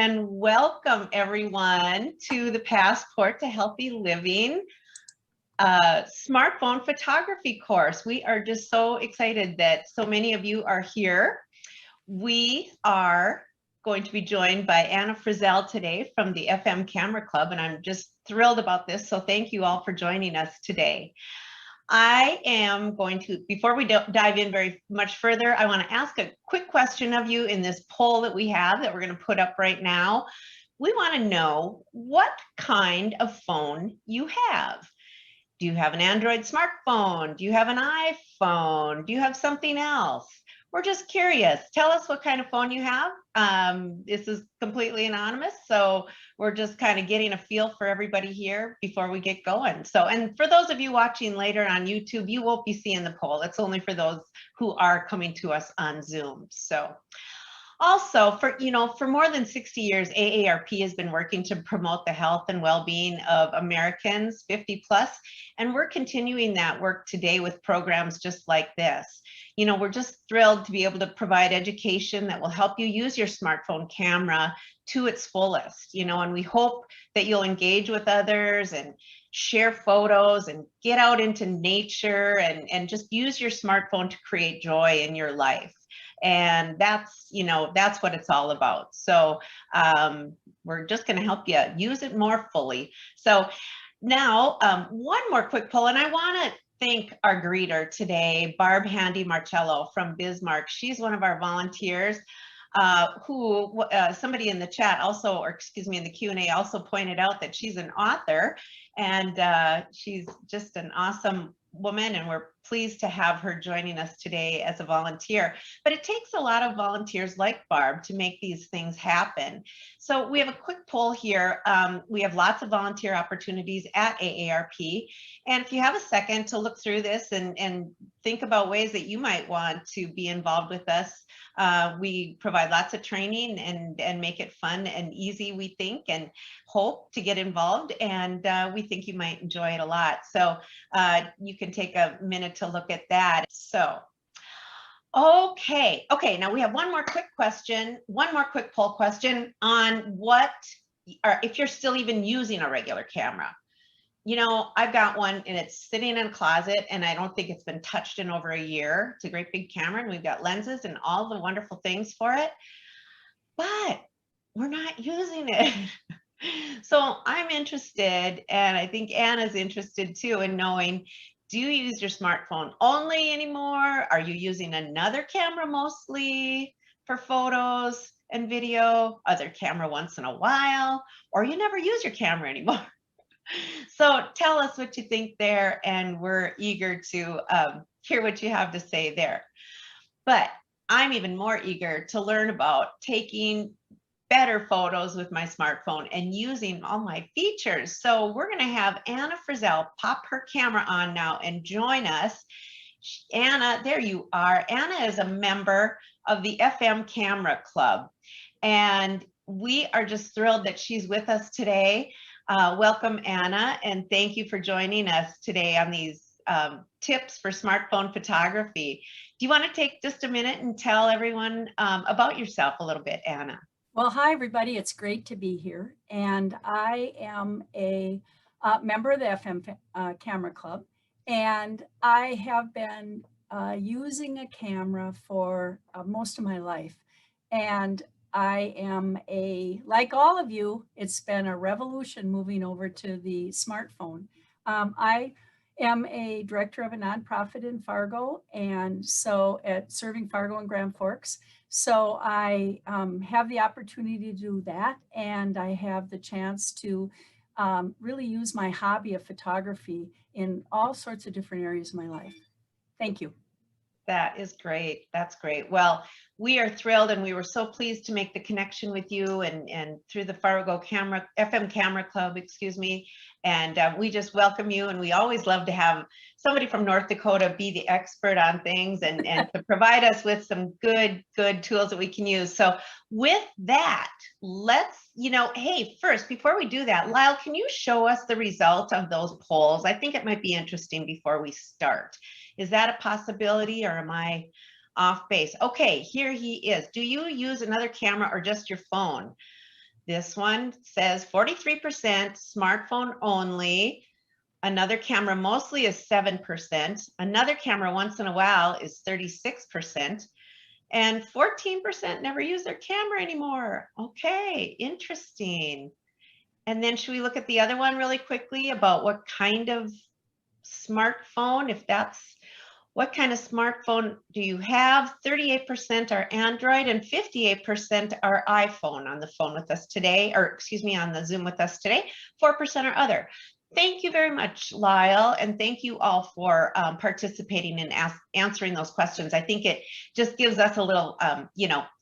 and welcome everyone to the Passport to Healthy Living smartphone photography course. We are just so excited that so many of you are here. We are going to be joined by Anna Frizzell today from the FM Camera Club, and I'm just thrilled about this. So thank you all for joining us today. I am going to, before we dive in very much further, I want to ask a quick question of you in this poll that we have that we're going to put up right now. We want to know what kind of phone you have. Do you have an Android smartphone? Do you have an iPhone? Do you have something else? We're just curious. Tell us what kind of phone you have. This is completely anonymous, so we're just kind of getting a feel for everybody here before we get going. So, and for those of you watching later on YouTube, you won't be seeing the poll. It's only for those who are coming to us on Zoom. So, also, for more than 60 years, AARP has been working to promote the health and well-being of Americans 50 plus, and we're continuing that work today with programs just like this. We're just thrilled to be able to provide education that will help you use your smartphone camera to its fullest, and we hope that you'll engage with others and share photos and get out into nature and just use your smartphone to create joy in your life. And that's what it's all about. So we're just going to help you use it more fully. So now one more quick poll, and I want to thank our greeter today, Barb Handy Marcello from Bismarck. She's one of our volunteers who somebody in the chat also, or excuse me, in the Q&A also pointed out that she's an author, and she's just an awesome woman, and we're pleased to have her joining us today as a volunteer. But it takes a lot of volunteers like Barb to make these things happen. So we have a quick poll here. We have lots of volunteer opportunities at AARP. And if you have a second to look through this and think about ways that you might want to be involved with us, we provide lots of training and make it fun and easy, we think, and hope to get involved. And we think you might enjoy it a lot. So you can take a minute to look at that. So, okay, now we have one more quick poll question on if you're still even using a regular camera. I've got one and it's sitting in a closet and I don't think it's been touched in over a year. It's a great big camera and we've got lenses and all the wonderful things for it, but we're not using it. So I'm interested, and I think Anna's interested too, in knowing, do you use your smartphone only anymore? Are you using another camera mostly for photos and video, other camera once in a while, or you never use your camera anymore? So tell us what you think there, and we're eager to hear what you have to say there. But I'm even more eager to learn about taking better photos with my smartphone and using all my features. So we're going to have Anna Frizzell pop her camera on now and join us. Anna, there you are. Anna is a member of the FM Camera Club, and we are just thrilled that she's with us today. Welcome, Anna, and thank you for joining us today on these tips for smartphone photography. Do you want to take just a minute and tell everyone about yourself a little bit, Anna? Well, hi, everybody. It's great to be here. And I am a member of the FM Camera Club, and I have been using a camera for most of my life. And I am like all of you, it's been a revolution moving over to the smartphone. I am a director of a nonprofit in Fargo, and so at serving Fargo and Grand Forks. So I have the opportunity to do that, and I have the chance to really use my hobby of photography in all sorts of different areas of my life. Thank you. That is great. That's great. Well, we are thrilled, and we were so pleased to make the connection with you and through the Fargo FM Camera Club, excuse me. And we just welcome you. And we always love to have somebody from North Dakota be the expert on things and to provide us with some good tools that we can use. So with that, let's, hey, first, before we do that, Lyle, can you show us the result of those polls? I think it might be interesting before we start. Is that a possibility, or am I off base? Okay, here he is. Do you use another camera or just your phone? This one says 43% smartphone only. Another camera mostly is 7%. Another camera once in a while is 36%. And 14% never use their camera anymore. Okay, interesting. And then should we look at the other one really quickly about what kind of smartphone, if that's, what kind of smartphone do you have? 38% are Android and 58% are iPhone on the phone with us today, or excuse me, on the Zoom with us today. 4% are other. Thank you very much, Lyle, and thank you all for participating and answering those questions. I think it just gives us a little,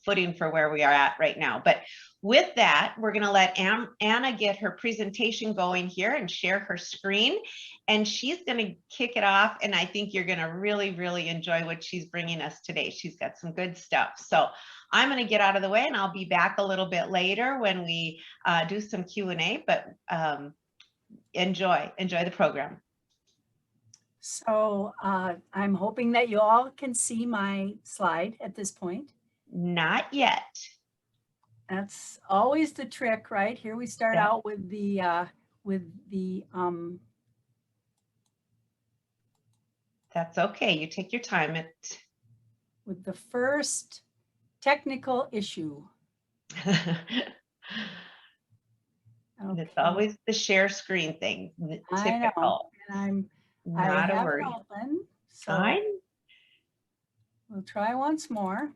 footing for where we are at right now. But with that, we're going to let Anna get her presentation going here and share her screen, and she's going to kick it off. And I think you're going to really, really enjoy what she's bringing us today. She's got some good stuff. So I'm going to get out of the way, and I'll be back a little bit later when we do some Q&A. But enjoy the program. So I'm hoping that you all can see my slide at this point. Not yet. That's always the trick, right? Here we start out with the That's okay. You take your time. With the first technical issue. Okay. It's always the share screen thing. Typical. I know, and not a worry. Open, so fine. We'll try once more.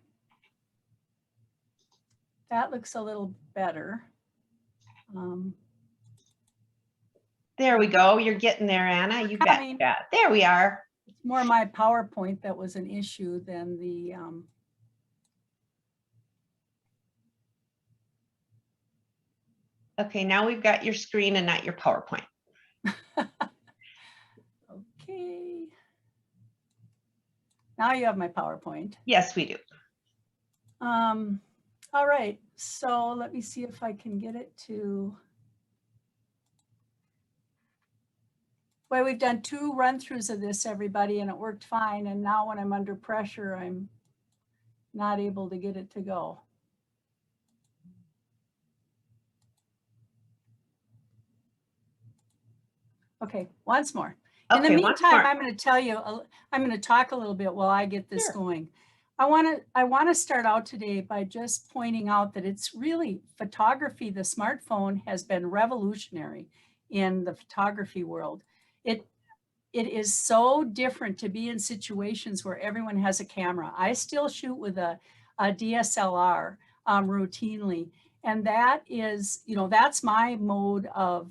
That looks a little better. There we go. You're getting there, Anna. You bet. Yeah. There we are. It's more my PowerPoint that was an issue than the Okay, now we've got your screen and not your PowerPoint. Okay. Now you have my PowerPoint. Yes, we do. All right, so let me see if I can get it to. Well, we've done 2 run-throughs of this, everybody, and it worked fine. And now when I'm under pressure, I'm not able to get it to go. Okay, once more. In the meantime, I'm going to tell you, I'm going to talk a little bit while I get this going. I want to start out today by just pointing out that it's really photography. The smartphone has been revolutionary in the photography world. It is so different to be in situations where everyone has a camera. I still shoot with a DSLR routinely. And that is, that's my mode of,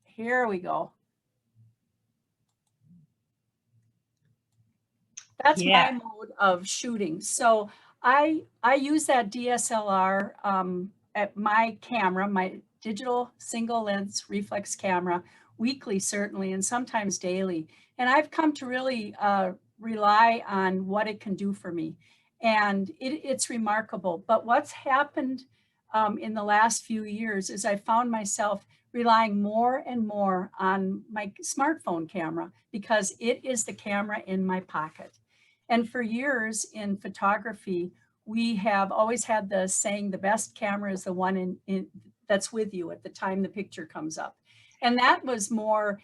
here we go. That's my mode of shooting. So I use that DSLR at my camera, my digital single lens reflex camera, weekly certainly, and sometimes daily. And I've come to really rely on what it can do for me. And it's remarkable. But what's happened in the last few years is I found myself relying more and more on my smartphone camera because it is the camera in my pocket. And for years in photography, we have always had the saying, the best camera is the one that's with you at the time the picture comes up. And that was more,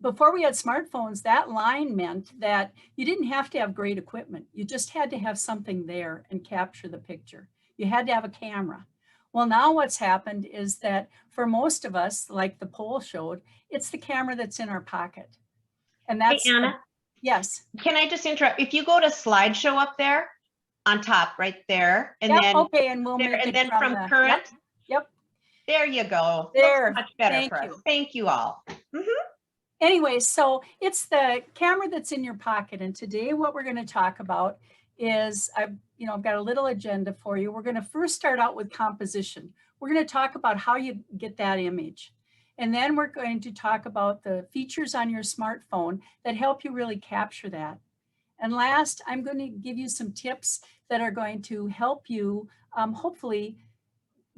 before we had smartphones, that line meant that you didn't have to have great equipment. You just had to have something there and capture the picture. You had to have a camera. Well, now what's happened is that for most of us, like the poll showed, it's the camera that's in our pocket. And that's— Hey, Anna? Yes. Can I just interrupt? If you go to slideshow up there, on top right there, and then okay, and we'll make it from current. Yep. There you go. There. Looks much better Thank for you. us. Thank you all. Anyway, so it's the camera that's in your pocket, and today what we're going to talk about is I've got a little agenda for you. We're going to first start out with composition. We're going to talk about how you get that image. And then we're going to talk about the features on your smartphone that help you really capture that. And last, I'm going to give you some tips that are going to help you hopefully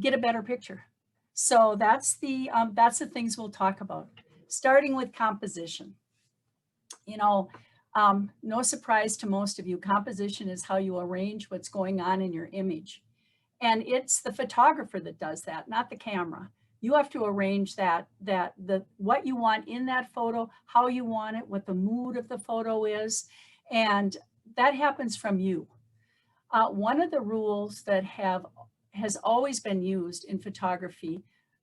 get a better picture. So that's the things we'll talk about, starting with composition. No surprise to most of you, composition is how you arrange what's going on in your image. And it's the photographer that does that, not the camera. You have to arrange what you want in that photo, how you want it, what the mood of the photo is, and that happens from you. One of the rules that has always been used in photography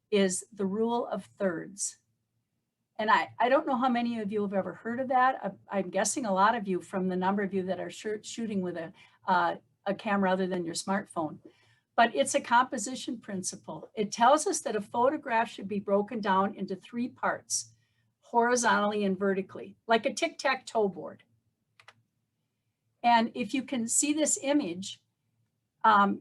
is the rule of thirds. And I don't know how many of you have ever heard of that. I'm guessing a lot of you, from the number of you that are shooting with a camera other than your smartphone. But it's a composition principle. It tells us that a photograph should be broken down into 3 parts, horizontally and vertically, like a tic-tac-toe board. And if you can see this image,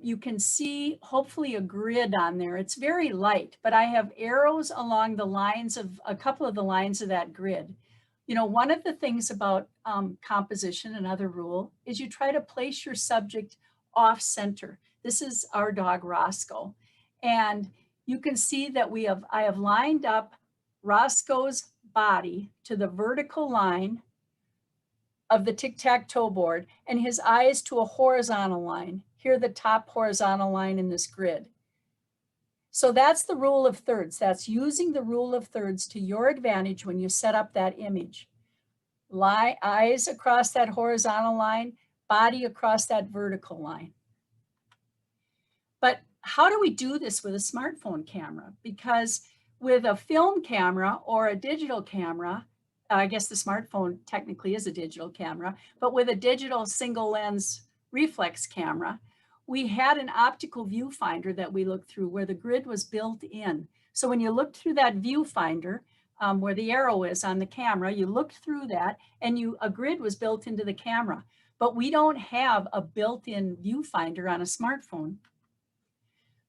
you can see hopefully a grid on there. It's very light, but I have arrows along the lines of a couple of the lines of that grid. You know, one of the things about composition, another rule, is you try to place your subject off center. This is our dog Roscoe. And you can see that I have lined up Roscoe's body to the vertical line of the tic-tac-toe board and his eyes to a horizontal line. Here, the top horizontal line in this grid. So that's the rule of thirds. That's using the rule of thirds to your advantage when you set up that image. Eyes across that horizontal line, body across that vertical line. But how do we do this with a smartphone camera? Because with a film camera or a digital camera, I guess the smartphone technically is a digital camera, but with a digital single lens reflex camera, we had an optical viewfinder that we looked through where the grid was built in. So when you looked through that viewfinder, where the arrow is on the camera, you looked through that and a grid was built into the camera. But we don't have a built-in viewfinder on a smartphone.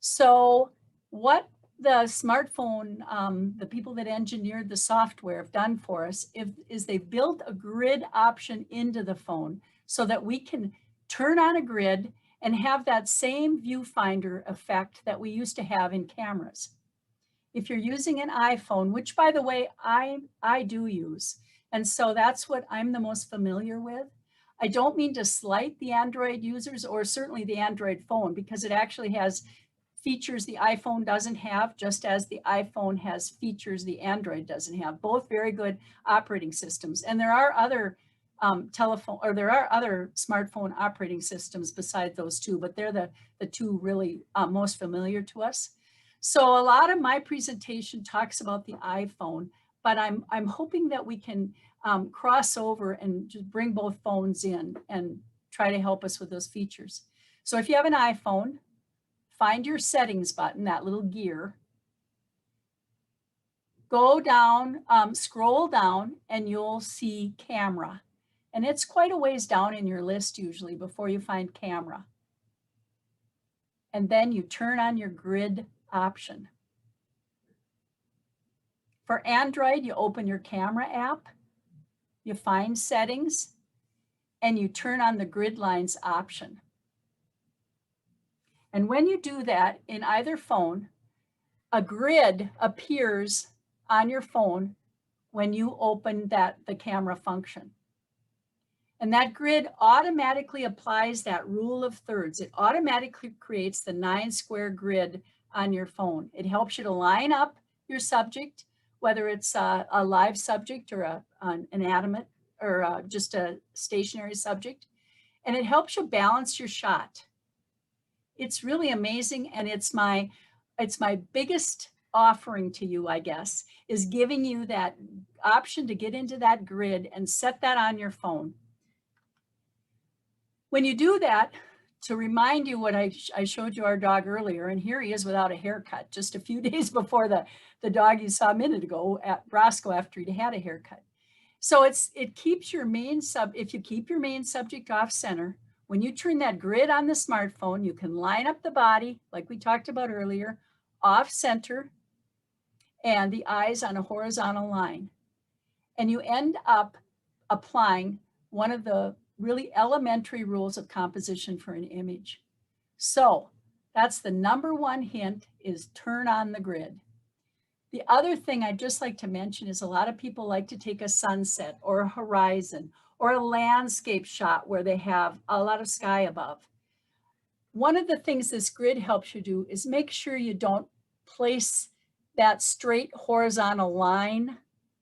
So what the smartphone, the people that engineered the software have done for us is they built a grid option into the phone so that we can turn on a grid and have that same viewfinder effect that we used to have in cameras. If you're using an iPhone, which by the way, I do use, and so that's what I'm the most familiar with. I don't mean to slight the Android users or certainly the Android phone, because it actually has features the iPhone doesn't have, just as the iPhone has features the Android doesn't have. Both very good operating systems. And there are other there are other smartphone operating systems beside those two, but they're the two really most familiar to us. So a lot of my presentation talks about the iPhone, but I'm hoping that we can cross over and just bring both phones in and try to help us with those features. So if you have an iPhone, find your settings button, that little gear. Go down, scroll down, and you'll see camera. And it's quite a ways down in your list usually before you find camera. And then you turn on your grid option. For Android, you open your camera app, you find settings, and you turn on the grid lines option. And when you do that in either phone, a grid appears on your phone when you open the camera function. And that grid automatically applies that rule of thirds. It automatically creates the 9-square grid on your phone. It helps you to line up your subject, whether it's a live subject or an animate or just a stationary subject. And it helps you balance your shot. It's really amazing, and it's my biggest offering to you, I guess, is giving you that option to get into that grid and set that on your phone. When you do that, to remind you what I showed you our dog earlier, and here he is without a haircut, just a few days before the dog you saw a minute ago at Roscoe after he'd had a haircut. So it keeps your if you keep your main subject off center, when you turn that grid on the smartphone, you can line up the body, like we talked about earlier, off center, and the eyes on a horizontal line. And you end up applying one of the really elementary rules of composition for an image. So that's the number one hint, is turn on the grid. The other thing I'd just like to mention is a lot of people like to take a sunset or a horizon or a landscape shot where they have a lot of sky above. one of the things this grid helps you do is make sure you don't place that straight horizontal line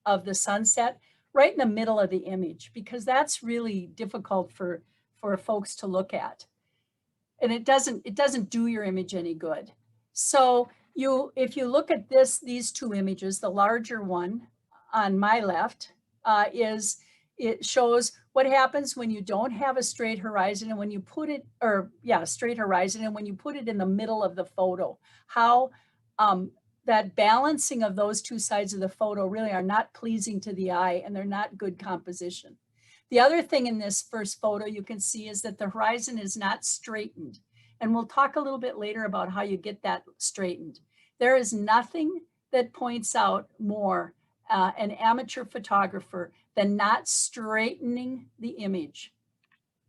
of the sunset right in the middle of the image, because that's really difficult for folks to look at. And it doesn't do your image any good. So if you look at these two images, the larger one on my left it shows what happens when you don't have a straight horizon and when you put it, straight horizon, and when you put it in the middle of the photo, how that balancing of those two sides of the photo really are not pleasing to the eye, and they're not good composition. The other thing in this first photo you can see is that the horizon is not straightened. And we'll talk a little bit later about how you get that straightened. There is nothing that points out more an amateur photographer than not straightening the image.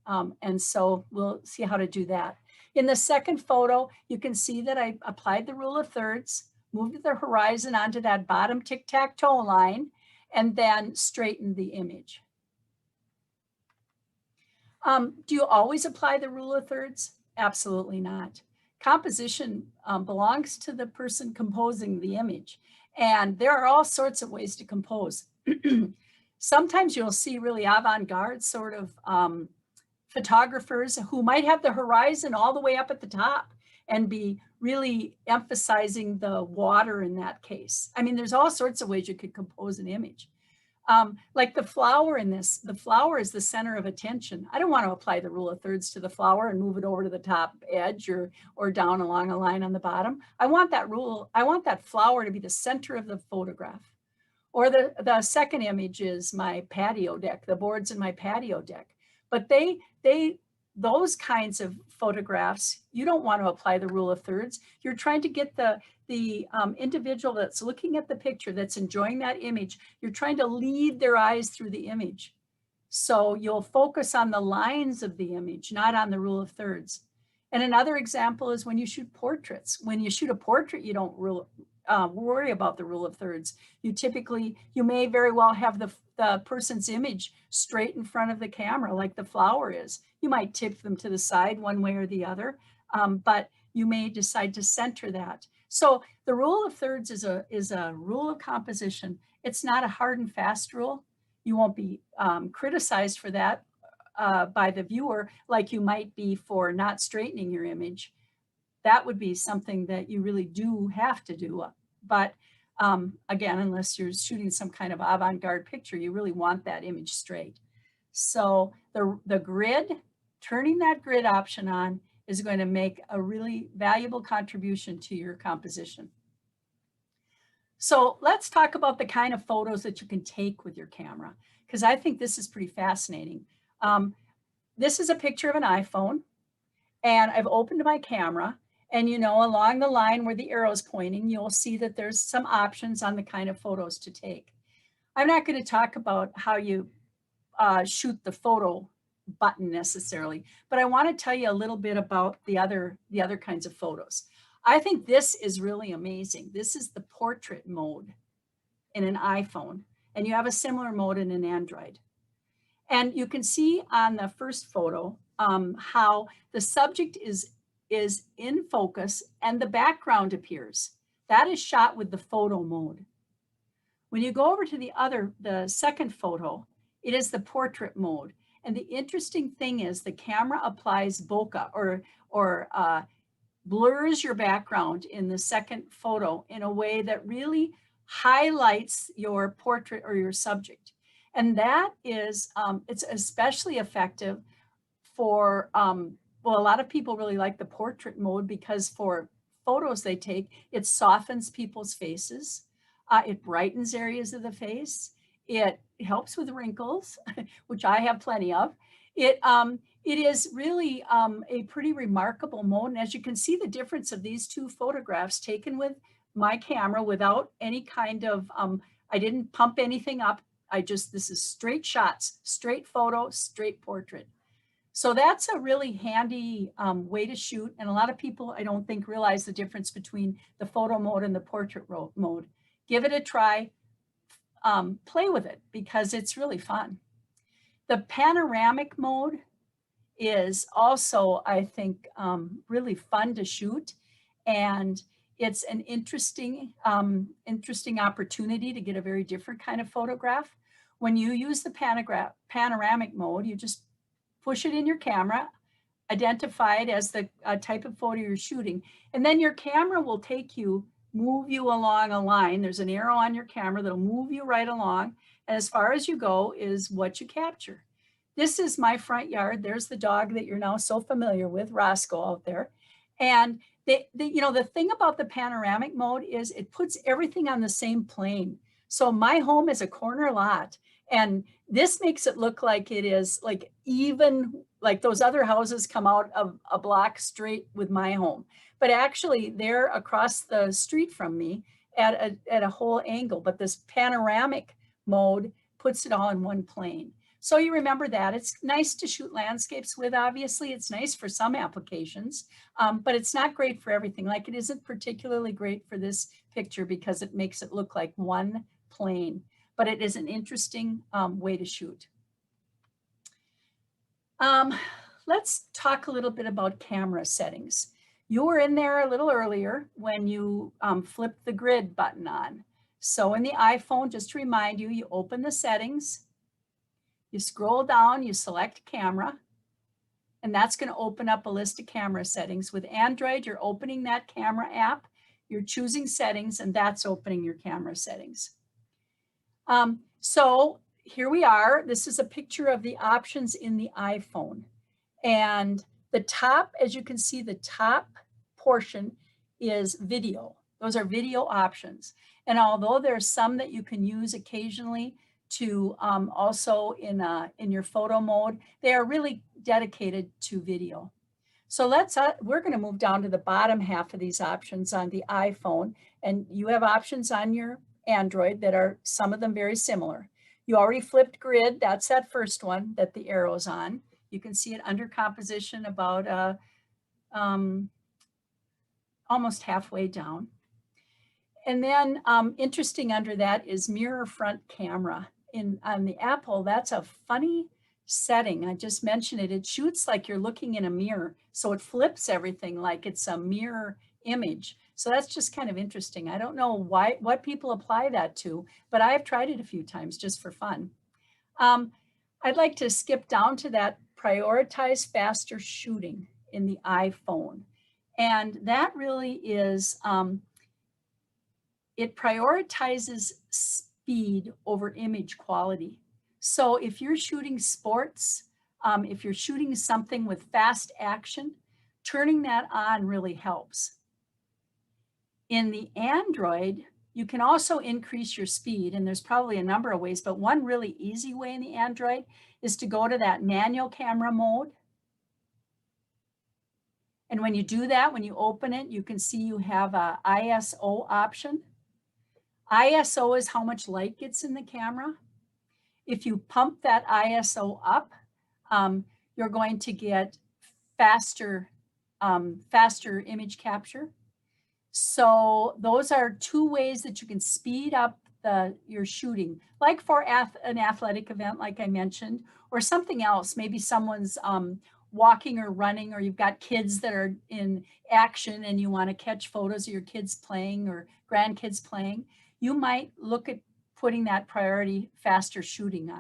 And so we'll see how to do that. In the second photo, you can see that I applied the rule of thirds, moved the horizon onto that bottom tic-tac-toe line, and then straightened the image. Do you always apply the rule of thirds? Absolutely not. Composition belongs to the person composing the image. And there are all sorts of ways to compose. Sometimes you'll see really avant-garde sort of photographers who might have the horizon all the way up at the top and be really emphasizing the water in that case. I mean, there's all sorts of ways you could compose an image. Like the flower in this, the flower is the center of attention. I don't want to apply the rule of thirds to the flower and move it over to the top edge or down along a line on the bottom. I want that flower to be the center of the photograph. Or the second image is my patio deck, the boards in my patio deck. But those kinds of photographs, you don't want to apply the rule of thirds. You're trying to get the individual that's looking at the picture, that's enjoying that image, you're trying to lead their eyes through the image. So you'll focus on the lines of the image, not on the rule of thirds. And another example is when you shoot portraits. When you shoot a portrait, you don't worry about the rule of thirds. You may very well have the person's image straight in front of the camera, like the flower is. You might tip them to the side one way or the other, but you may decide to center that. So the rule of thirds is a rule of composition. It's not a hard and fast rule. You won't be criticized for that by the viewer like you might be for not straightening your image. That would be something that you really do have to do. But again, unless you're shooting some kind of avant-garde picture, you really want that image straight. So the grid, turning that grid option on is going to make a really valuable contribution to your composition. So let's talk about the kind of photos that you can take with your camera, because I think this is pretty fascinating. This is a picture of an iPhone, and I've opened my camera, and along the line where the arrow is pointing, you'll see that there's some options on the kind of photos to take. I'm not going to talk about how you shoot the photo button necessarily, but I want to tell you a little bit about the other kinds of photos. I think this is really amazing. This is the portrait mode in an iPhone, and you have a similar mode in an Android. And you can see on the first photo how the subject is in focus and the background appears. That is shot with the photo mode. When you go over to the second photo, it is the portrait mode. And the interesting thing is the camera applies bokeh or blurs your background in the second photo in a way that really highlights your portrait or your subject. And that is, it's especially effective for, well, a lot of people really like the portrait mode because for photos they take, it softens people's faces. It brightens areas of the face. It helps with wrinkles, which I have plenty of. It is really a pretty remarkable mode. And as you can see the difference of these two photographs taken with my camera without any kind of, I didn't pump anything up. This is straight shots, straight photo, straight portrait. So that's a really handy way to shoot. And a lot of people, I don't think, realize the difference between the photo mode and the portrait mode. Give it a try. Play with it because it's really fun. The panoramic mode is also, I think, really fun to shoot. And it's an interesting opportunity to get a very different kind of photograph. When you use the panoramic mode, you just push it in your camera, identify it as the type of photo you're shooting, and then your camera will move you along a line. There's an arrow on your camera that'll move you right along, and as far as you go is what you capture. This is my front yard. There's the dog that you're now so familiar with, Roscoe, out there. And the thing about the panoramic mode is it puts everything on the same plane. So my home is a corner lot, and this makes it look like it is like even like those other houses come out of a block straight with my home. But actually they're across the street from me at a whole angle. But this panoramic mode puts it all in one plane. So you remember that. It's nice to shoot landscapes with, obviously. It's nice for some applications, but it's not great for everything. Like it isn't particularly great for this picture because it makes it look like one plane, but it is an interesting way to shoot. Let's talk a little bit about camera settings. You were in there a little earlier when you flipped the grid button on. So in the iPhone, just to remind you, you open the settings, you scroll down, you select camera, and that's going to open up a list of camera settings. With Android, you're opening that camera app, you're choosing settings, and that's opening your camera settings. So here we are. This is a picture of the options in the iPhone. And the top, as you can see, the top portion is video. Those are video options. And although there's some that you can use occasionally to also in your photo mode, they are really dedicated to video. So we're going to move down to the bottom half of these options on the iPhone, and you have options on your Android that are some of them very similar. You already flipped grid. That's that first one that the arrow's on. You can see it under composition about almost halfway down. And then interesting under that is mirror front camera. On the Apple, that's a funny setting. I just mentioned it. It shoots like you're looking in a mirror. So it flips everything like it's a mirror image. So that's just kind of interesting. I don't know what people apply that to, but I've tried it a few times just for fun. I'd like to skip down to that prioritize faster shooting in the iPhone. And that really is, it prioritizes speed over image quality. So if you're shooting sports, if you're shooting something with fast action, turning that on really helps. In the Android, you can also increase your speed, and there's probably a number of ways, but one really easy way in the Android is to go to that manual camera mode. And when you do that, when you open it, you can see you have a ISO option. ISO is how much light gets in the camera. If you pump that ISO up, you're going to get faster image capture. So those are two ways that you can speed up your shooting, like for an athletic event, like I mentioned, or something else. Maybe someone's walking or running, or you've got kids that are in action and you want to catch photos of your kids playing or grandkids playing. You might look at putting that prioritize faster shooting,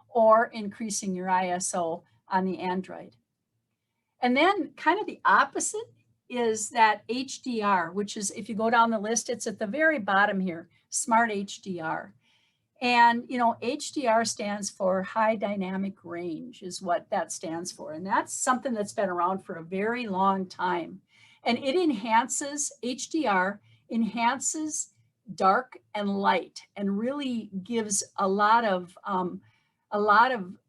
or increasing your ISO on the Android. And then kind of the opposite is that HDR, which is, if you go down the list, it's at the very bottom here, Smart HDR. And, you know, HDR stands for high dynamic range is what that stands for. And that's something that's been around for a very long time. And it HDR enhances dark and light and really gives a lot of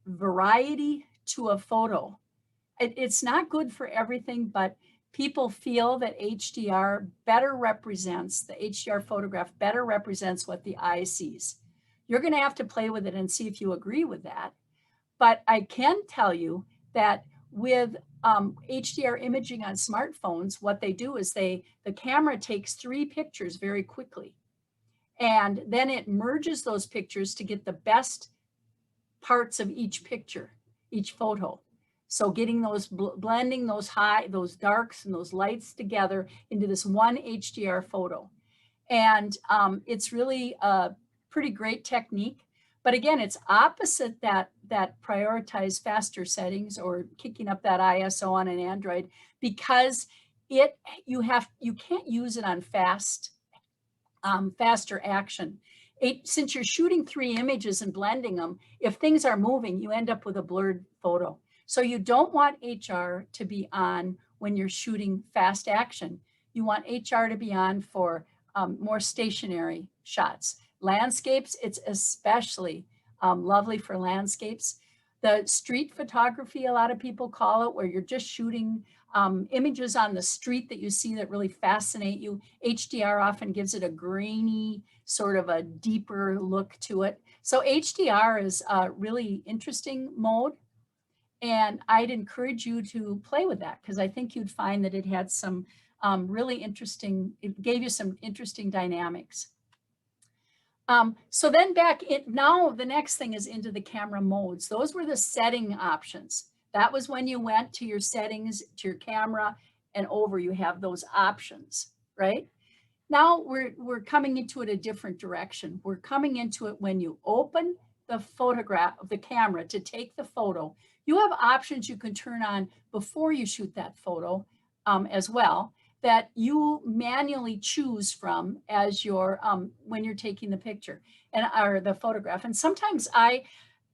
variety to a photo. It's not good for everything, but people feel that the HDR photograph better represents what the eye sees. You're going to have to play with it and see if you agree with that. But I can tell you that with HDR imaging on smartphones, what they do is the camera takes 3 pictures very quickly. And then it merges those pictures to get the best parts of each picture. each photo. So getting those, blending those those darks and those lights together into this one HDR photo. And it's really a pretty great technique. But again, it's opposite that prioritize faster settings or kicking up that ISO on an Android, because you can't use it on faster action. Since you're shooting 3 images and blending them, if things are moving, you end up with a blurred photo. So you don't want HR to be on when you're shooting fast action. You want HR to be on for more stationary shots. Landscapes, it's especially lovely for landscapes. The street photography, a lot of people call it, where you're just shooting images on the street that you see that really fascinate you. HDR often gives it a grainy, sort of a deeper look to it. So HDR is a really interesting mode. And I'd encourage you to play with that, because I think you'd find that it had some really interesting, it gave you some interesting dynamics. So then now the next thing is into the camera modes. Those were the setting options. That was when you went to your settings, to your camera, and over you have those options, right? Now we're coming into it a different direction. We're coming into it when you open the photograph of the camera to take the photo. You have options you can turn on before you shoot that photo as well, that you manually choose from as your when you're taking the picture or the photograph. And sometimes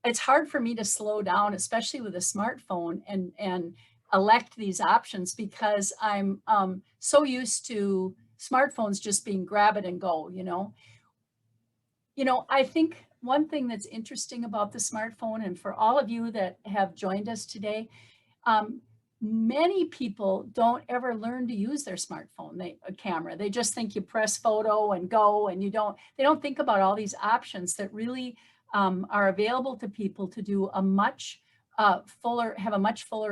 it's hard for me to slow down, especially with a smartphone, and elect these options, because I'm so used to smartphones just being grab it and go, you know. I think one thing that's interesting about the smartphone, and for all of you that have joined us today, many people don't ever learn to use their smartphone, camera. They just think you press photo and go, and they don't think about all these options that really are available to people to do a much fuller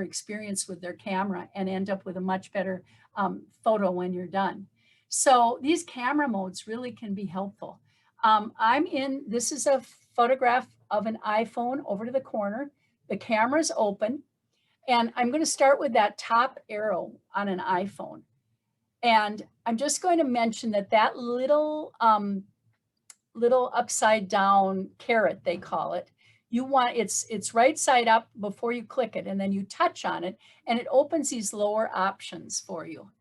experience with their camera and end up with a much better photo when you're done. So these camera modes really can be helpful. This is a photograph of an iPhone over to the corner. The camera's open. And I'm going to start with that top arrow on an iPhone. And I'm just going to mention that little upside down caret, they call it, it's right side up before you click it, and then you touch on it and it opens these lower options for you.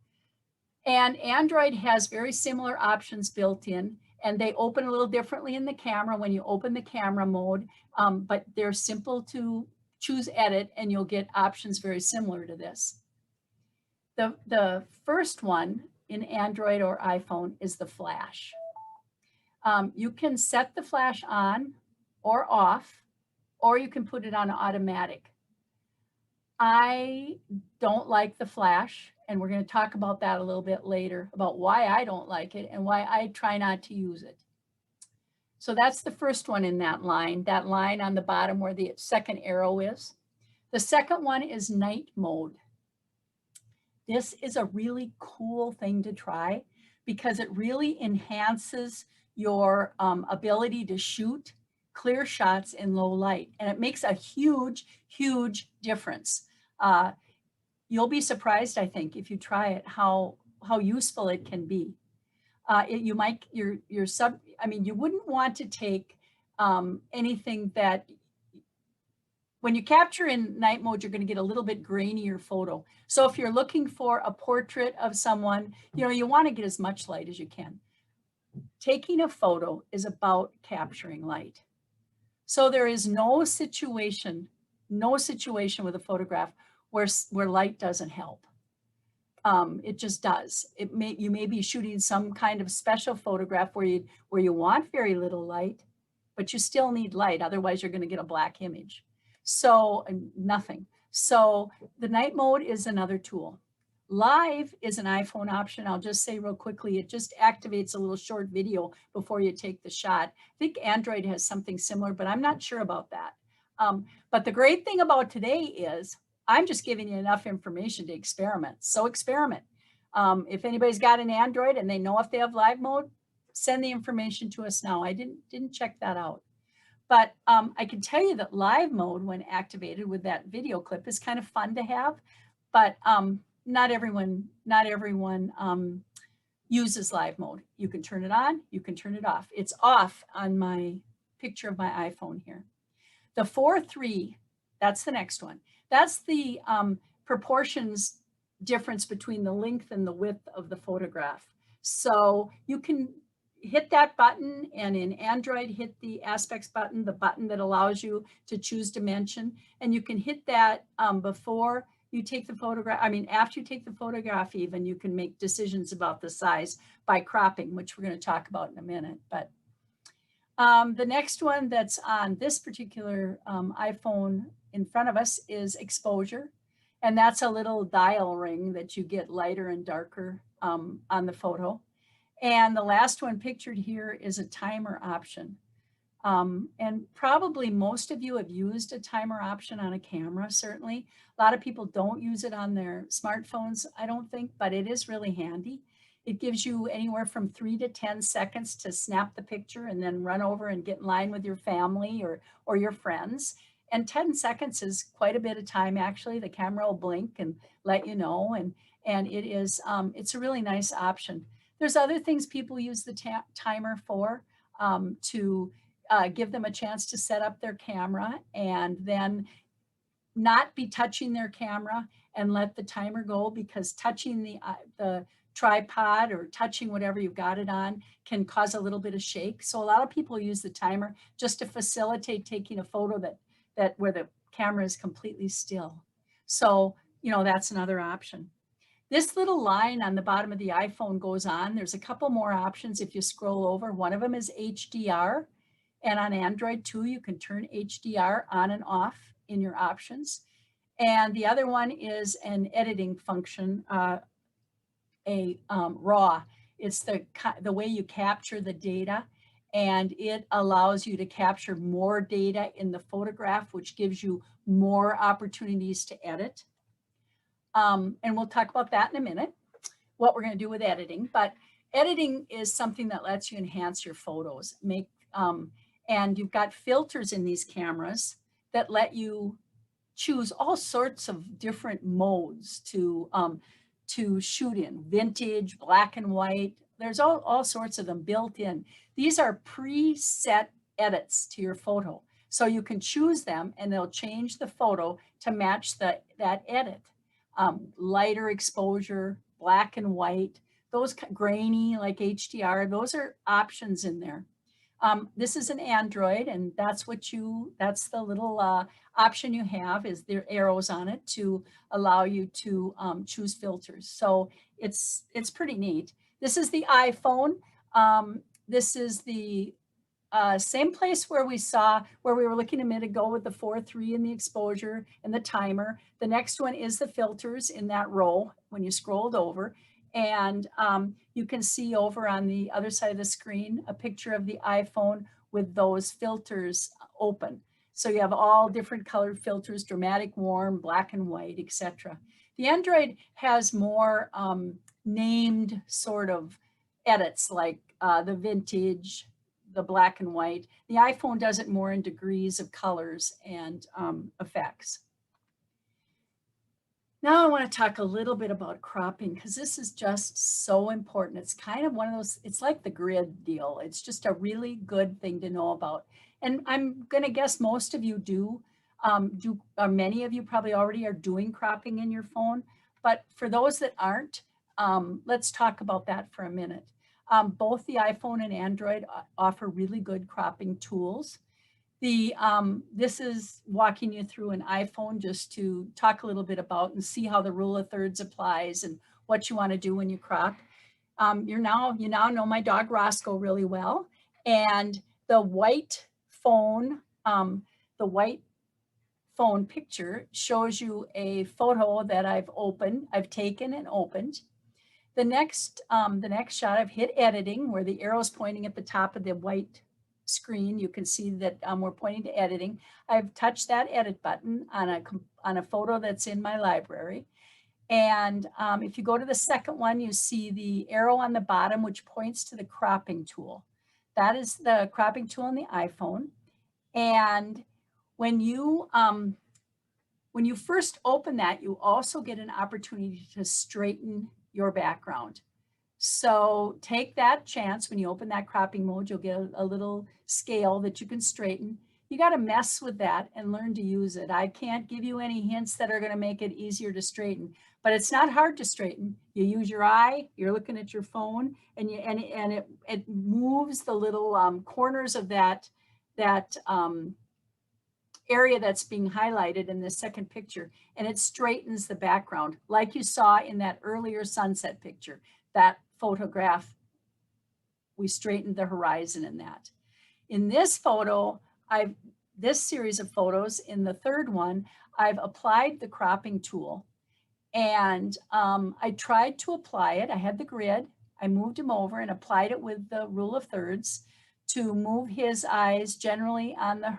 And Android has very similar options built in, and they open a little differently in the camera when you open the camera mode, but they're simple to choose edit, and you'll get options very similar to this. The first one in Android or iPhone is the flash. You can set the flash on or off, or you can put it on automatic. I don't like the flash, and we're going to talk about that a little bit later, about why I don't like it and why I try not to use it. So that's the first one in that line on the bottom where the second arrow is. The second one is night mode. This is a really cool thing to try, because it really enhances your ability to shoot clear shots in low light. And it makes a huge, huge difference. You'll be surprised, I think, if you try it, how useful it can be. You wouldn't want to take anything that, when you capture in night mode, you're going to get a little bit grainier photo. So if you're looking for a portrait of someone, you want to get as much light as you can. Taking a photo is about capturing light. So there is no situation with a photograph where light doesn't help. It just does. You may be shooting some kind of special photograph where you want very little light, but you still need light. Otherwise, you're going to get a black image. So nothing. So the night mode is another tool. Live is an iPhone option. I'll just say real quickly, it just activates a little short video before you take the shot. I think Android has something similar, but I'm not sure about that. But the great thing about today is I'm just giving you enough information to experiment. So experiment. If anybody's got an Android and they know if they have live mode, send the information to us now. I didn't check that out. But I can tell you that live mode, when activated with that video clip, is kind of fun to have, but not everyone uses live mode. You can turn it on, you can turn it off. It's off on my picture of my iPhone here. The 4:3, that's the next one. That's the proportions difference between the length and the width of the photograph. So you can hit that button, and in Android, hit the aspects button, the button that allows you to choose dimension. And you can hit that before you take the photograph. I mean, after you take the photograph, even you can make decisions about the size by cropping, which we're going to talk about in a minute. But the next one that's on this particular iPhone in front of us is exposure. And that's a little dial ring that you get lighter and darker on the photo. And the last one pictured here is a timer option. And probably most of you have used a timer option on a camera, certainly. A lot of people don't use it on their smartphones, I don't think, but it is really handy. It gives you anywhere from 3 to 10 seconds to snap the picture and then run over and get in line with your family or your friends. And 10 seconds is quite a bit of time, actually. The camera will blink and let you know. And it is, it's a really nice option. There's other things people use the timer for, to give them a chance to set up their camera and then not be touching their camera and let the timer go, because touching the tripod or touching whatever you've got it on can cause a little bit of shake. So a lot of people use the timer just to facilitate taking a photo that where the camera is completely still. So, you know, that's another option. This little line on the bottom of the iPhone goes on. There's a couple more options if you scroll over. One of them is HDR. And on Android too, you can turn HDR on and off in your options. And the other one is an editing function, RAW. It's the way you capture the data, and it allows you to capture more data in the photograph, which gives you more opportunities to edit. And we'll talk about that in a minute, what we're going to do with editing. But editing is something that lets you enhance your photos, and you've got filters in these cameras that let you choose all sorts of different modes to shoot in. Vintage, black and white. There's all sorts of them built in. These are preset edits to your photo. So you can choose them and they'll change the photo to match that edit. Lighter exposure, black and white, those grainy like HDR, those are options in there. This is an Android, and that's the little option you have, is there arrows on it to allow you to choose filters. So it's pretty neat. This is the iPhone. This is the same place where we were looking a minute ago with the 4:3 and the exposure and the timer. The next one is the filters in that row when you scrolled over. And you can see over on the other side of the screen a picture of the iPhone with those filters open. So you have all different colored filters: dramatic, warm, black and white, etc. The Android has more named sort of edits, like the vintage, the black and white. The iPhone does it more in degrees of colors and effects. Now I want to talk a little bit about cropping, because this is just so important. It's kind of one of those, it's like the grid deal. It's just a really good thing to know about. And I'm going to guess most of you many of you probably already are doing cropping in your phone. But for those that aren't, let's talk about that for a minute. Both the iPhone and Android offer really good cropping tools. This is walking you through an iPhone just to talk a little bit about and see how the rule of thirds applies and what you want to do when you crop. You now know my dog Roscoe really well, and the white phone picture shows you a photo that I've taken and opened. The next shot, I've hit editing, where the arrow's pointing at the top of the white screen. You can see that we're pointing to editing. I've touched that edit button on a photo that's in my library. And if you go to the second one, you see the arrow on the bottom, which points to the cropping tool. That is the cropping tool on the iPhone. And when you first open that, you also get an opportunity to straighten your background. So take that chance. When you open that cropping mode, you'll get a little scale that you can straighten. You got to mess with that and learn to use it. I can't give you any hints that are going to make it easier to straighten, but it's not hard to straighten. You use your eye, you're looking at your phone, and it moves the little corners of that area that's being highlighted in the second picture, and it straightens the background like you saw in that earlier sunset picture. That photograph, we straightened the horizon in that. In this photo, this series of photos, in the third one, I've applied the cropping tool, and I tried to apply it. I had the grid, I moved him over and applied it with the rule of thirds to move his eyes generally on the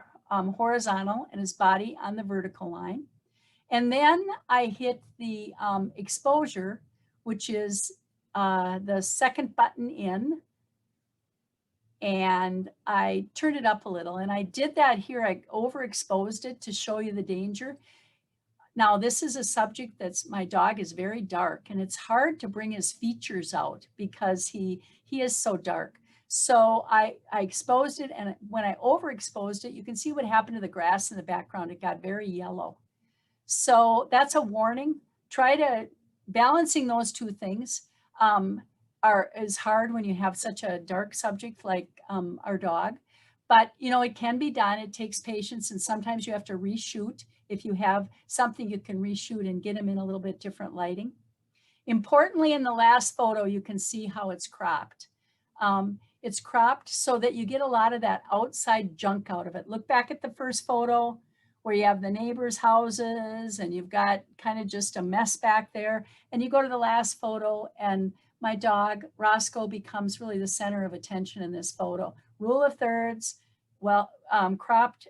horizontal and his body on the vertical line. And then I hit the exposure, which is the second button in, and I turned it up a little. And I did that here. I overexposed it to show you the danger. Now, this is a subject my dog is very dark, and it's hard to bring his features out because he is so dark. So I exposed it, and when I overexposed it, you can see what happened to the grass in the background. It got very yellow. So that's a warning. Balancing those two things is hard when you have such a dark subject like our dog. But, it can be done. It takes patience, and sometimes you have to reshoot if you have something you can reshoot and get them in a little bit different lighting. Importantly, in the last photo, you can see how it's cropped. It's cropped so that you get a lot of that outside junk out of it. Look back at the first photo where you have the neighbors' houses and you've got kind of just a mess back there. And you go to the last photo, and my dog, Roscoe, becomes really the center of attention in this photo. Rule of thirds, well, cropped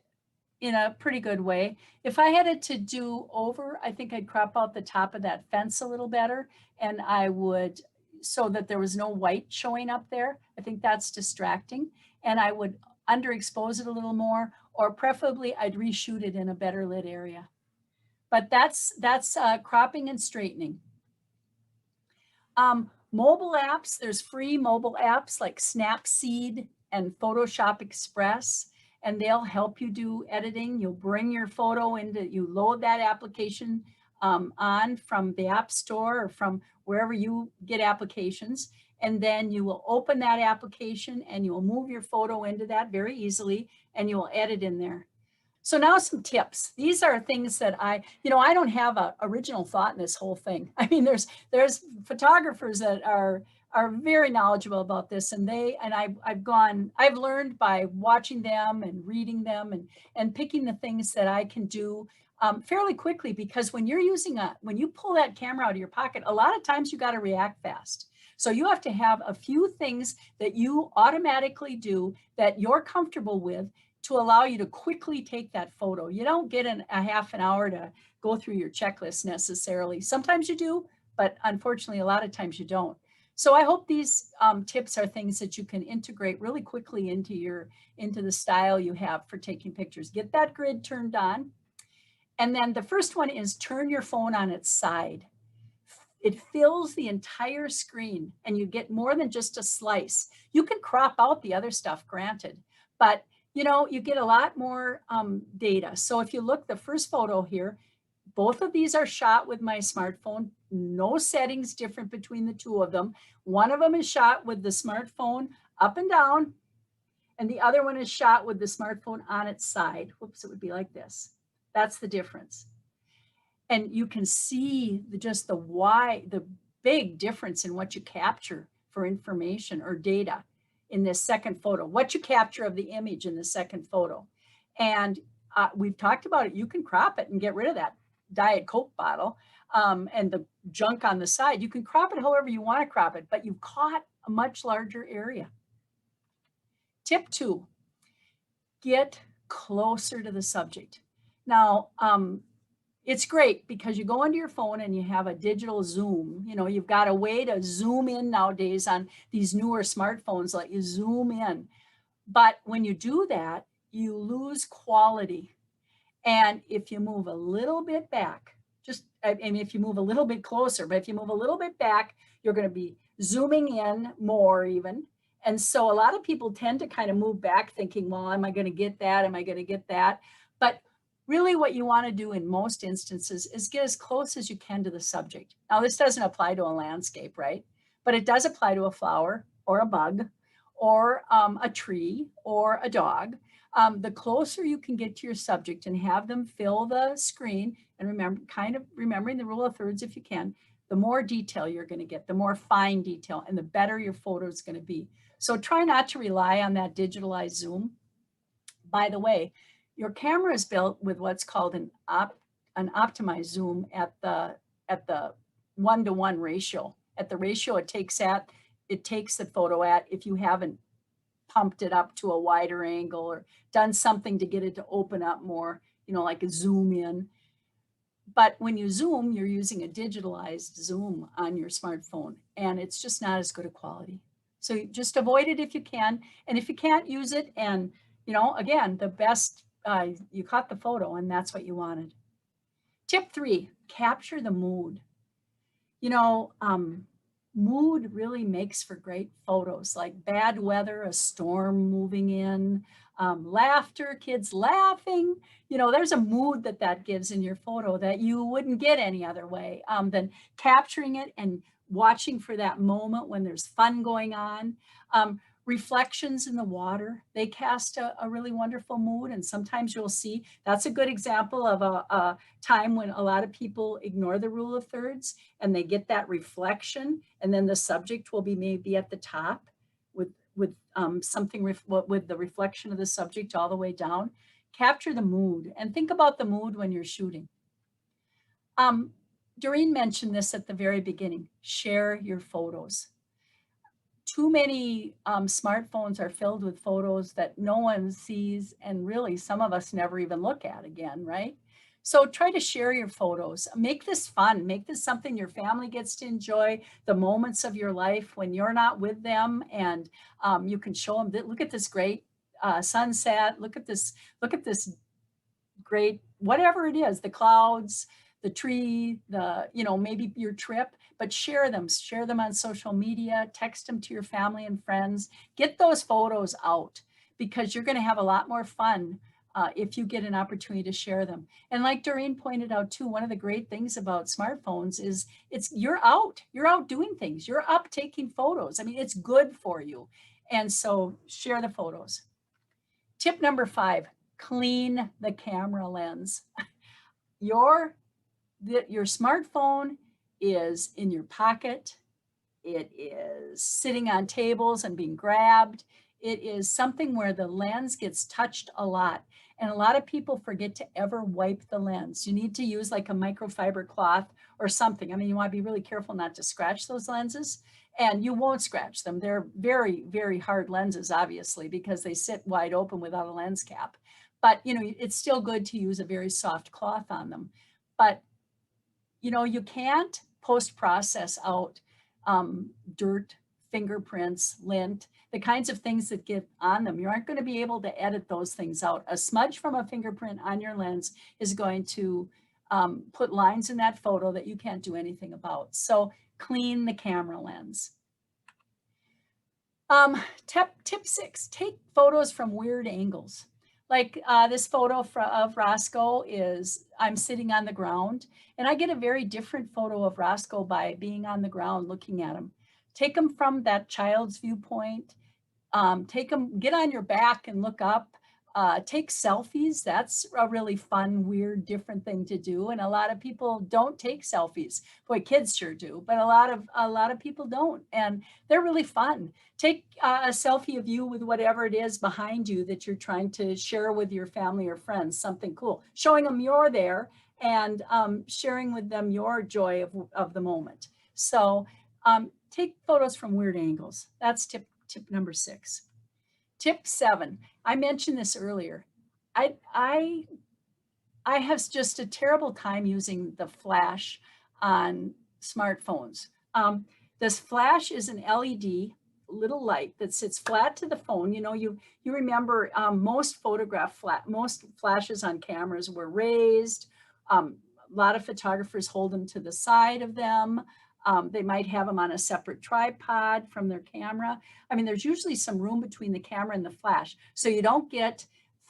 in a pretty good way. If I had it to do over, I think I'd crop out the top of that fence a little better, and I would, so that there was no white showing up there. I think that's distracting. And I would underexpose it a little more, or preferably I'd reshoot it in a better lit area. But that's cropping and straightening. Mobile apps, there's free mobile apps like Snapseed and Photoshop Express, and they'll help you do editing. You'll bring your photo you load that application on from the App Store or from wherever you get applications. And then you will open that application and you will move your photo into that very easily, and you will edit in there. So now some tips. These are things that I don't have an original thought in this whole thing. I mean, there's photographers that are very knowledgeable about this, and I've learned by watching them and reading them and picking the things that I can do fairly quickly, because when you pull that camera out of your pocket, a lot of times you got to react fast. So you have to have a few things that you automatically do that you're comfortable with to allow you to quickly take that photo. You don't get a half an hour to go through your checklist necessarily. Sometimes you do, but unfortunately, a lot of times you don't. So I hope these tips are things that you can integrate really quickly into the style you have for taking pictures. Get that grid turned on. And then the first one is turn your phone on its side. It fills the entire screen, and you get more than just a slice. You can crop out the other stuff, granted, but you get a lot more data. So if you look, the first photo here, both of these are shot with my smartphone. No settings different between the two of them. One of them is shot with the smartphone up and down, and the other one is shot with the smartphone on its side. Whoops, it would be like this. That's the difference. And you can see the big difference in what you capture for information or data in this second photo, what you capture of the image in the second photo. And we've talked about it. You can crop it and get rid of that Diet Coke bottle and the junk on the side. You can crop it however you want to crop it, but you've caught a much larger area. Tip 2, get closer to the subject. Now, it's great because you go into your phone and you have a digital zoom. You've got a way to zoom in nowadays on these newer smartphones, let you zoom in. But when you do that, you lose quality. And if you move a little bit back, I mean, if you move a little bit closer, but if you move a little bit back, you're going to be zooming in more even. And so a lot of people tend to kind of move back thinking, well, am I going to get that? Am I going to get that? But really what you want to do in most instances is get as close as you can to the subject. Now, this doesn't apply to a landscape, right? But it does apply to a flower or a bug or a tree or a dog. The closer you can get to your subject and have them fill the screen, and remember, kind of remembering the rule of thirds if you can, the more detail you're going to get, the more fine detail, and the better your photo is going to be. So try not to rely on that digitalized zoom. By the way, your camera is built with what's called an optimized zoom at the 1-to-1 ratio. At the ratio it takes the photo at, if you haven't pumped it up to a wider angle or done something to get it to open up more, like a zoom in. But when you zoom, you're using a digitalized zoom on your smartphone, and it's just not as good a quality. So you just avoid it if you can. And if you can't use it, and again, the best, you caught the photo and that's what you wanted. Tip 3, capture the mood. Mood really makes for great photos, like bad weather, a storm moving in, laughter, kids laughing. There's a mood that gives in your photo that you wouldn't get any other way than capturing it and watching for that moment when there's fun going on. Reflections in the water, they cast a really wonderful mood. And sometimes you'll see, that's a good example of a time when a lot of people ignore the rule of thirds and they get that reflection, and then the subject will be maybe at the top with something with the reflection of the subject all the way down. Capture the mood and think about the mood when you're shooting. Doreen mentioned this at the very beginning, share your photos. Too many smartphones are filled with photos that no one sees, and really some of us never even look at again, right? So try to share your photos. Make this fun. Make this something your family gets to enjoy, the moments of your life when you're not with them, and you can show them that, look at this great sunset. Look at this great, whatever it is, the clouds, the tree, maybe your trip, but share them on social media, text them to your family and friends, get those photos out, because you're going to have a lot more fun if you get an opportunity to share them. And like Doreen pointed out too, one of the great things about smartphones is you're out doing things, you're up taking photos. I mean, it's good for you. And so share the photos. Tip number 5, clean the camera lens. Your smartphone is in your pocket. It is sitting on tables and being grabbed. It is something where the lens gets touched a lot. And a lot of people forget to ever wipe the lens. You need to use like a microfiber cloth or something. I mean, you want to be really careful not to scratch those lenses, and you won't scratch them. They're very, very hard lenses, obviously, because they sit wide open without a lens cap. But, it's still good to use a very soft cloth on them. But you can't post-process out dirt, fingerprints, lint, the kinds of things that get on them. You aren't going to be able to edit those things out. A smudge from a fingerprint on your lens is going to put lines in that photo that you can't do anything about. So clean the camera lens. Tip 6, take photos from weird angles. Like this photo of Roscoe is, I'm sitting on the ground, and I get a very different photo of Roscoe by being on the ground looking at him. Take him from that child's viewpoint. Get on your back and look up. Take selfies. That's a really fun, weird, different thing to do. And a lot of people don't take selfies. Boy, kids sure do, but a lot of people don't, and they're really fun. Take a selfie of you with whatever it is behind you that you're trying to share with your family or friends, something cool, showing them you're there and sharing with them your joy of the moment. So take photos from weird angles. That's tip number 6. Tip 7, I mentioned this earlier. I have just a terrible time using the flash on smartphones. This flash is an LED. little light that sits flat to the phone. You know, you remember most flashes on cameras were raised. A lot of photographers hold them to the side of them. They might have them on a separate tripod from their camera. I mean, there's usually some room between the camera and the flash, so you don't get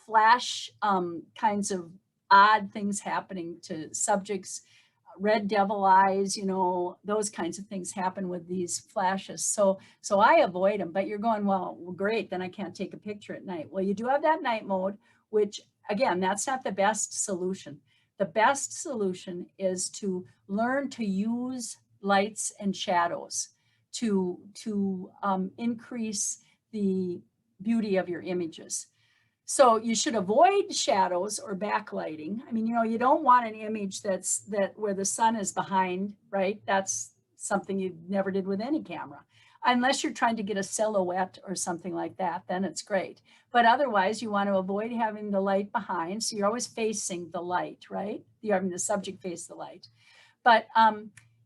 flash kinds of odd things happening to subjects, red devil eyes, you know, those kinds of things happen with these flashes. So I avoid them. But you're going, well, great, then I can't take a picture at night. Well, you do have that night mode, which again, that's not the best solution. The best solution is to learn to use lights and shadows to increase the beauty of your images. So you should avoid shadows or backlighting. I mean, you know, you don't want an image that where the sun is behind, right? That's something you never did with any camera. Unless you're trying to get a silhouette or something like that, then it's great. But otherwise, you want to avoid having the light behind. So you're always facing the light, right? You're having the subject face the light. But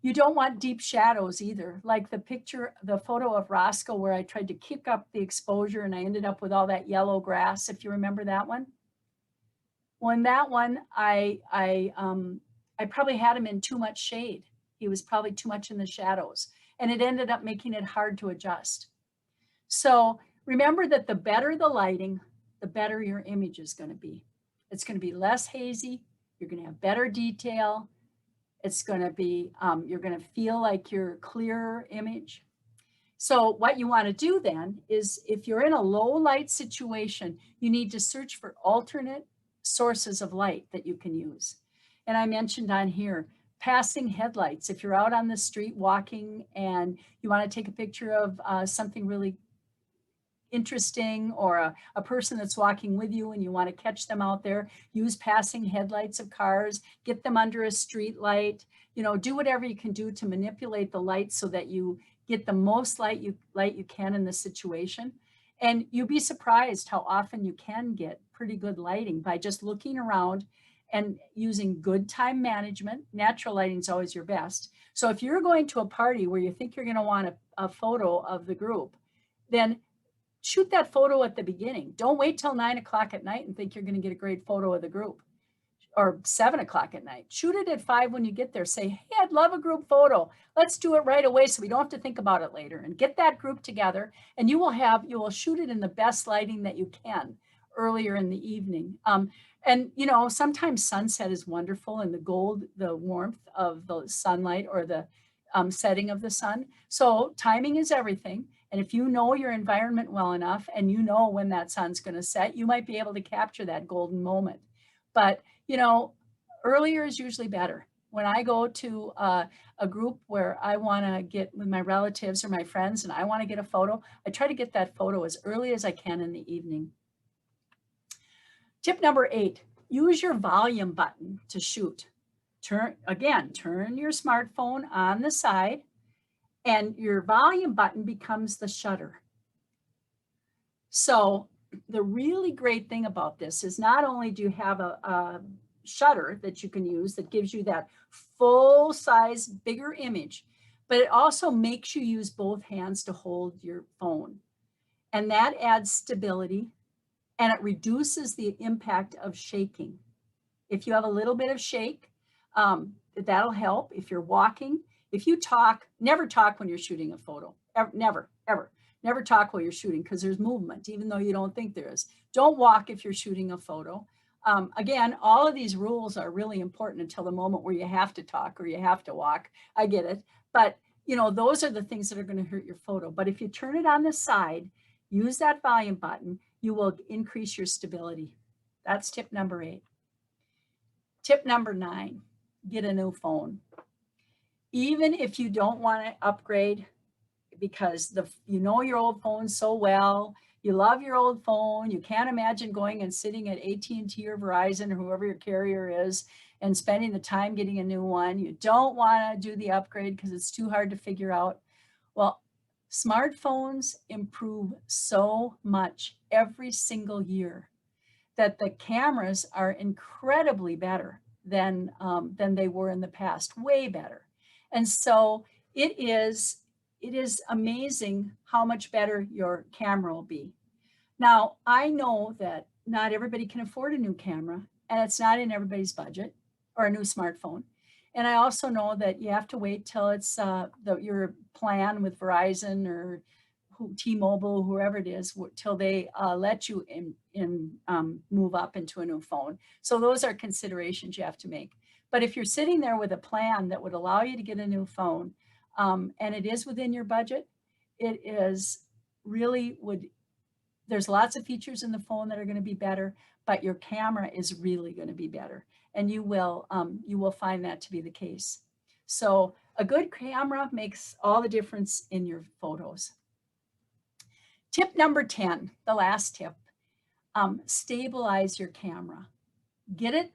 you don't want deep shadows either. Like the photo of Roscoe where I tried to kick up the exposure and I ended up with all that yellow grass, if you remember that one. Well, in that one, I probably had him in too much shade. He was probably too much in the shadows, and it ended up making it hard to adjust. So remember that the better the lighting, the better your image is going to be. It's going to be less hazy. You're going to have better detail. It's going to be, you're going to feel like you're a clearer image. So what you want to do then is if you're in a low light situation, you need to search for alternate sources of light that you can use. And I mentioned on here, passing headlights. If you're out on the street walking and you want to take a picture of something really interesting or a person that's walking with you and you want to catch them out there, use passing headlights of cars, get them under a street light, you know, do whatever you can do to manipulate the light so that you get the most light you can in the situation. And you'll be surprised how often you can get pretty good lighting by just looking around and using good time management. Natural lighting is always your best. So if you're going to a party where you think you're going to want a photo of the group, then shoot that photo at the beginning. Don't wait till 9 o'clock at night and think you're going to get a great photo of the group, or 7 o'clock at night. Shoot it at 5 when you get there. Say, hey, I'd love a group photo. Let's do it right away so we don't have to think about it later. And get that group together, and you will shoot it in the best lighting that you can earlier in the evening. And you know, sometimes sunset is wonderful, and the warmth of the sunlight or the setting of the sun. So timing is everything. And if you know your environment well enough and you know when that sun's going to set, you might be able to capture that golden moment. But, you know, earlier is usually better. When I go to a group where I want to get with my relatives or my friends and I want to get a photo, I try to get that photo as early as I can in the evening. Tip number 8, use your volume button to shoot. Turn your smartphone on the side, and your volume button becomes the shutter. So the really great thing about this is not only do you have a shutter that you can use that gives you that full size, bigger image, but it also makes you use both hands to hold your phone. And that adds stability, and it reduces the impact of shaking. If you have a little bit of shake, that'll help. If you're walking, if you talk, never talk when you're shooting a photo. Never, ever. Never talk while you're shooting because there's movement, even though you don't think there is. Don't walk if you're shooting a photo. Again, all of these rules are really important until the moment where you have to talk or you have to walk. I get it. But, you know, those are the things that are going to hurt your photo. But if you turn it on the side, use that volume button, you will increase your stability. That's tip number 8. Tip number 9, get a new phone. Even if you don't want to upgrade because you know your old phone so well, you love your old phone, you can't imagine going and sitting at AT&T or Verizon or whoever your carrier is and spending the time getting a new one. You don't want to do the upgrade because it's too hard to figure out. Well, smartphones improve so much every single year that the cameras are incredibly better than they were in the past, way better. And so it is it is amazing how much better your camera will be. Now, I know that not everybody can afford a new camera, and it's not in everybody's budget, or a new smartphone. And I also know that you have to wait till it's your plan with Verizon or T-Mobile, whoever it is, till they let you move up into a new phone. So those are considerations you have to make. But if you're sitting there with a plan that would allow you to get a new phone, and it is within your budget, it is really there's lots of features in the phone that are going to be better, but your camera is really going to be better. And you will find that to be the case. So a good camera makes all the difference in your photos. Tip number 10, the last tip, stabilize your camera. Get it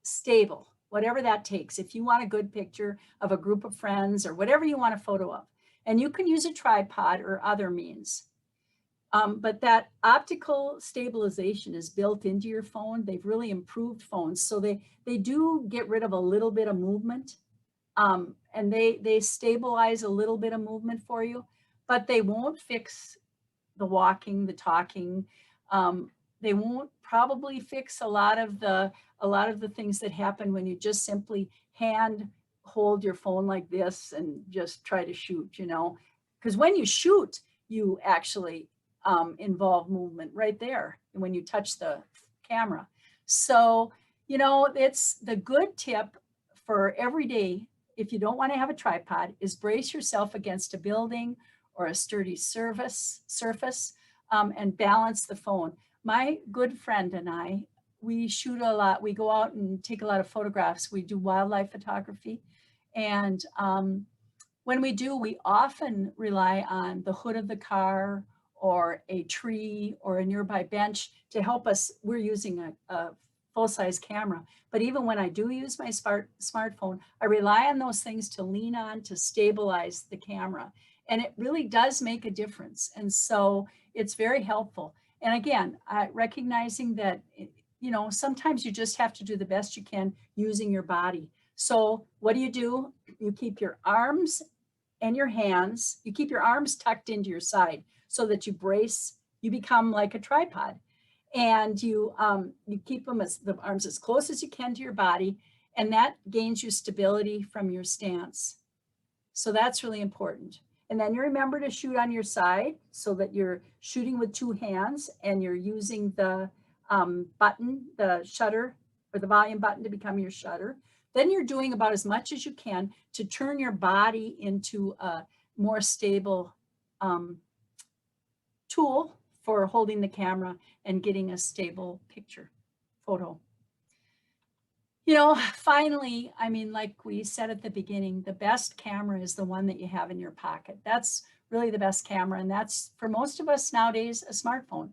stable, whatever that takes. If you want a good picture of a group of friends or whatever you want a photo of, and you can use a tripod or other means. But that optical stabilization is built into your phone. They've really improved phones. So they do get rid of a little bit of movement, and they stabilize a little bit of movement for you, but they won't fix the walking, the talking. They won't probably fix a lot of the things that happen when you just simply hand hold your phone like this and just try to shoot, because when you shoot, you actually involve movement right there when you touch the camera. So, it's the good tip for every day, if you don't want to have a tripod, is brace yourself against a building or a sturdy surface, and balance the phone. My good friend and I, we shoot a lot. We go out and take a lot of photographs. We do wildlife photography. And when we do, we often rely on the hood of the car or a tree or a nearby bench to help us. We're using a full-size camera. But even when I do use my smartphone, I rely on those things to lean on to stabilize the camera. And it really does make a difference. And so it's very helpful. And again, recognizing that, sometimes you just have to do the best you can using your body. So what do? You keep your arms and your hands, you keep your arms tucked into your side so that you become like a tripod. And you keep the arms as close as you can to your body, and that gains you stability from your stance. So that's really important. And then you remember to shoot on your side so that you're shooting with two hands and you're using the button, the shutter or the volume button to become your shutter. Then you're doing about as much as you can to turn your body into a more stable tool for holding the camera and getting a stable photo. Finally, like we said at the beginning, the best camera is the one that you have in your pocket. That's really the best camera. And that's, for most of us nowadays, a smartphone.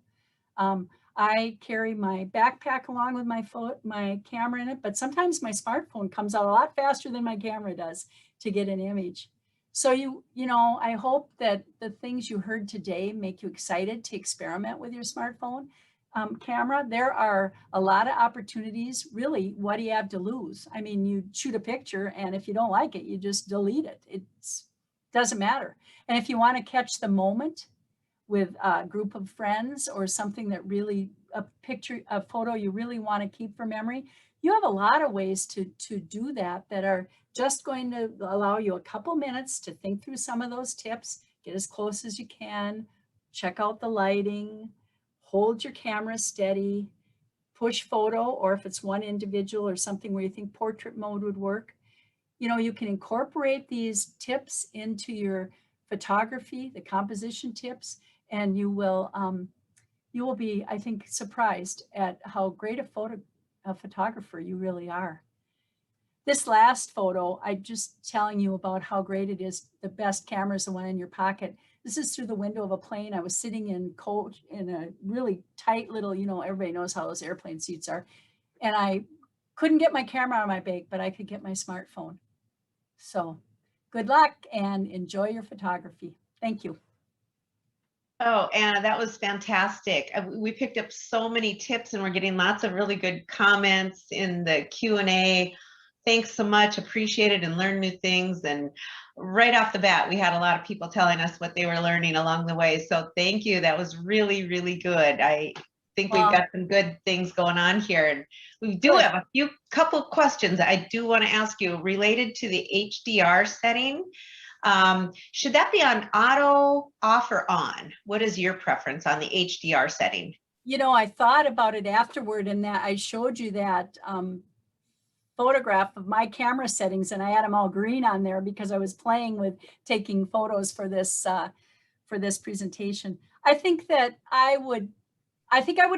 I carry my backpack along with my camera in it, but sometimes my smartphone comes out a lot faster than my camera does to get an image. So I hope that the things you heard today make you excited to experiment with your smartphone camera. There are a lot of opportunities. Really, what do you have to lose? You shoot a picture, and if you don't like it, you just delete it. It doesn't matter. And if you want to catch the moment with a group of friends or something that really, a photo you really want to keep for memory, you have a lot of ways to do that are just going to allow you a couple minutes to think through some of those tips, get as close as you can, check out the lighting, hold your camera steady, push photo, or if it's one individual or something where you think portrait mode would work. You can incorporate these tips into your photography, the composition tips, and you will be, I think, surprised at how great a photographer you really are. This last photo, I'm just telling you about how great it is. The best camera is the one in your pocket. This is through the window of a plane. I was sitting in a really tight little, everybody knows how those airplane seats are. And I couldn't get my camera out of my bag, but I could get my smartphone. So good luck and enjoy your photography. Thank you. Oh, Anna, that was fantastic. We picked up so many tips, and we're getting lots of really good comments in the Q&A. Thanks so much. Appreciate it and learn new things. And right off the bat, we had a lot of people telling us what they were learning along the way. So thank you. That was really, really good. I think we've got some good things going on here. And we do have a couple of questions I do want to ask you related to the HDR setting. Should that be on auto, off, or on? What is your preference on the HDR setting? You know, I thought about it afterward, and that I showed you that photograph of my camera settings, and I had them all green on there because I was playing with taking photos for this presentation. I think that I would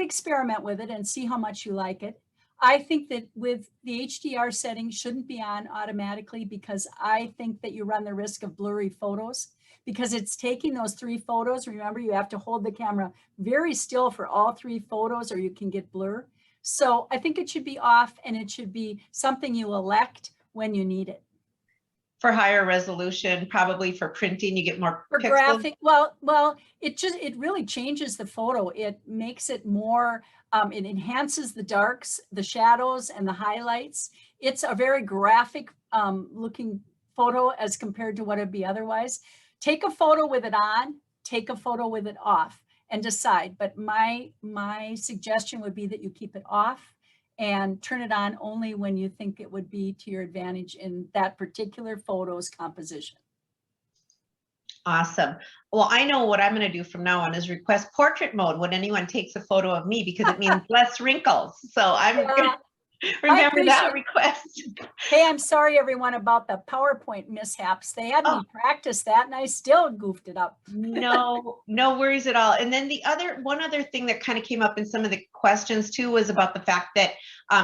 experiment with it and see how much you like it. I think that with the HDR setting shouldn't be on automatically because I think that you run the risk of blurry photos because it's taking those 3 photos. Remember, you have to hold the camera very still for all 3 photos or you can get blur. So I think it should be off, and it should be something you elect when you need it. For higher resolution, probably for printing, you get more for pixels. Graphic. Well, it really changes the photo. It makes it more, it enhances the darks, the shadows, and the highlights. It's a very graphic looking photo as compared to what it'd be otherwise. Take a photo with it on, take a photo with it off, and decide. But my suggestion would be that you keep it off and turn it on only when you think it would be to your advantage in that particular photo's composition. Awesome. Well, I know what I'm going to do from now on is request portrait mode when anyone takes a photo of me because it means less wrinkles. So I'm going to remember that request. Hey, I'm sorry everyone about the PowerPoint mishaps. They had me practice that and I still goofed it up. No worries at all. And then one other thing that kind of came up in some of the questions too was about the fact that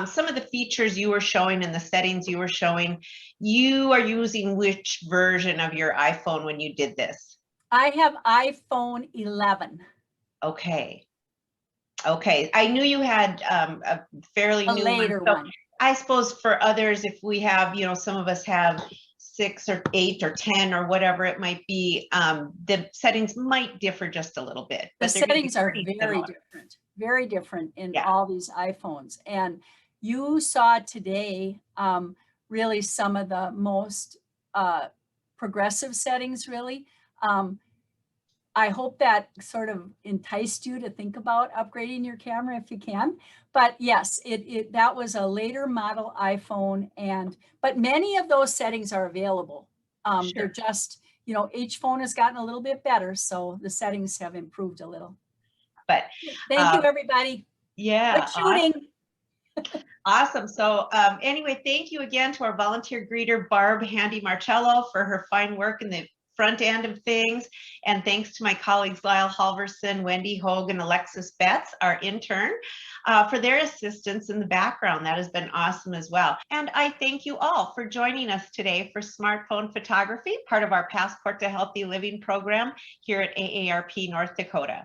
some of the features you were showing and the settings you were showing, you are using which version of your iPhone when you did this? I have iPhone 11. Okay. I knew you had a fairly new later one. I suppose for others, if we have, some of us have 6 or 8 or 10 or whatever it might be, the settings might differ just a little bit. The settings are very different in all these iPhones. And you saw today really some of the most progressive settings, really. I hope that sort of enticed you to think about upgrading your camera if you can. But yes, that was a later model iPhone, but many of those settings are available. Sure. They're just, each phone has gotten a little bit better, so the settings have improved a little. But thank you, everybody. Yeah. Good shooting. Awesome. So anyway, thank you again to our volunteer greeter, Barb Handy Marcello, for her fine work in the front end of things. And thanks to my colleagues, Lyle Halverson, Wendy Hogue, and Alexis Betts, our intern, for their assistance in the background. That has been awesome as well. And I thank you all for joining us today for Smartphone Photography, part of our Passport to Healthy Living program here at AARP North Dakota.